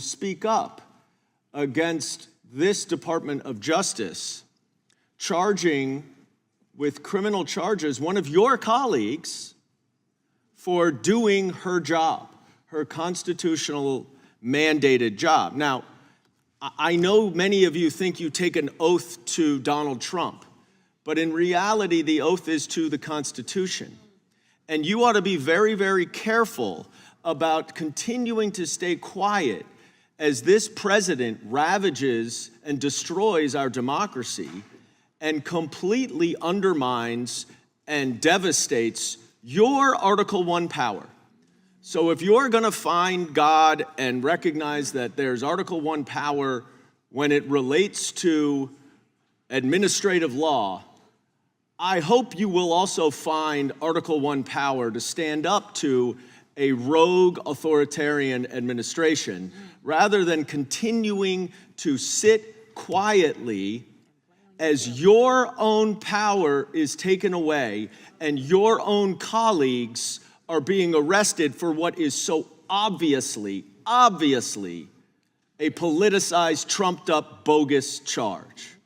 speak up against this Department of Justice charging with criminal charges one of your colleagues for doing her job, her constitutional mandated job. Now, I know many of you think you take an oath to Donald Trump, but in reality, the oath is to the Constitution. And you ought to be very, very careful about continuing to stay quiet as this president ravages and destroys our democracy and completely undermines and devastates your Article I power. So if you're going to find God and recognize that there's Article I power when it relates to administrative law, I hope you will also find Article I power to stand up to a rogue authoritarian administration rather than continuing to sit quietly as your own power is taken away and your own colleagues are being arrested for what is so obviously a politicized, trumped-up, bogus charge.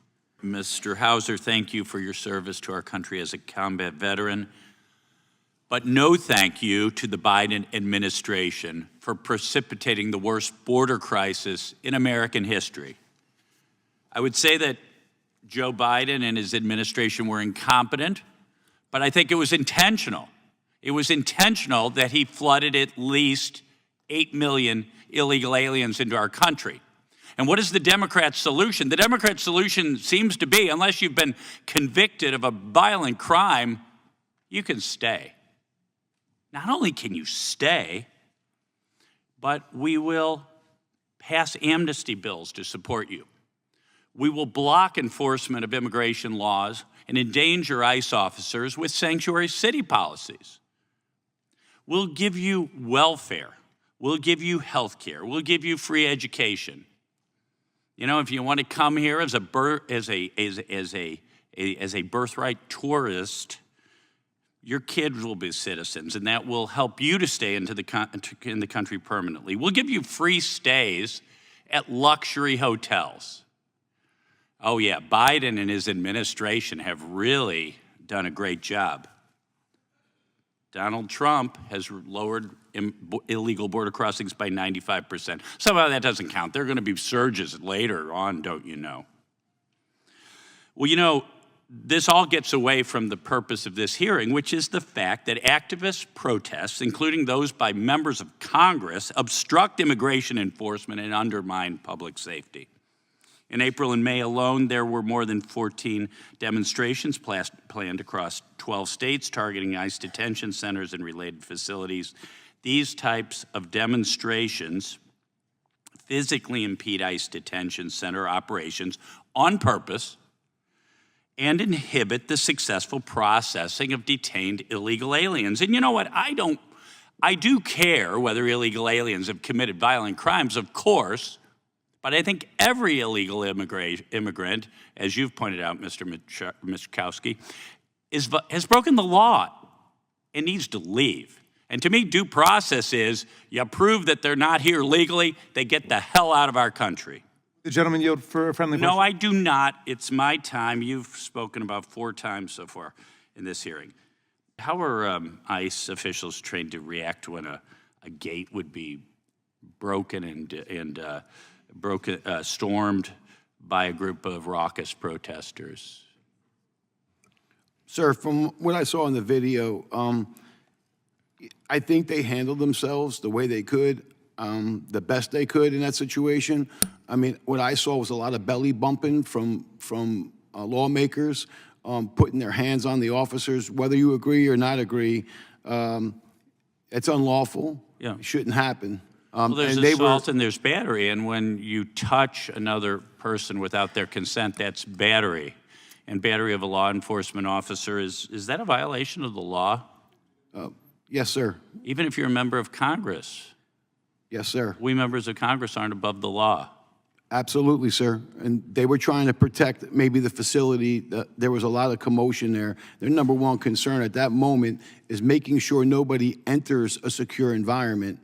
Mr. Hauser, thank you for your service to our country as a combat veteran. But no thank you to the Biden administration for precipitating the worst border crisis in American history. I would say that Joe Biden and his administration were incompetent, but I think it was intentional. It was intentional that he flooded at least 8 million illegal aliens into our country. And what is the Democrat solution? The Democrat solution seems to be, unless you've been convicted of a violent crime, you can stay. Not only can you stay, but we will pass amnesty bills to support you. We will block enforcement of immigration laws and endanger ICE officers with sanctuary city policies. We'll give you welfare. We'll give you health care. We'll give you free education. You know, if you want to come here as a birthright tourist, your kids will be citizens, and that will help you to stay in the country permanently. We'll give you free stays at luxury hotels. Oh yeah, Biden and his administration have really done a great job. Donald Trump has lowered illegal border crossings by 95%. Somehow that doesn't count. There are going to be surges later on, don't you know? Well, you know, this all gets away from the purpose of this hearing, which is the fact that activist protests, including those by members of Congress, obstruct immigration enforcement and undermine public safety. In April and May alone, there were more than 14 demonstrations planned across 12 states targeting ICE detention centers and related facilities. These types of demonstrations physically impede ICE detention center operations on purpose and inhibit the successful processing of detained illegal aliens. And you know what? I do care whether illegal aliens have committed violent crimes, of course, but I think every illegal immigrant, as you've pointed out, Mr. Michkowski, has broken the law and needs to leave. And to me, due process is you prove that they're not here legally, they get the hell out of our country. The gentleman yield for a friendly question. No, I do not. It's my time. You've spoken about 4 times so far in this hearing. How are ICE officials trained to react when a gate would be broken and stormed by a group of raucous protesters? Sir, from what I saw in the video, I think they handled themselves the way they could, the best they could in that situation. I mean, what I saw was a lot of belly bumping from lawmakers, putting their hands on the officers, whether you agree or not agree. It's unlawful. Yeah. It shouldn't happen. Well, there's assault and there's battery, and when you touch another person without their consent, that's battery. And battery of a law enforcement officer, is that a violation of the law? Yes, sir. Even if you're a member of Congress? Yes, sir. We members of Congress aren't above the law. Absolutely, sir. And they were trying to protect maybe the facility. There was a lot of commotion there. Their number one concern at that moment is making sure nobody enters a secure environment.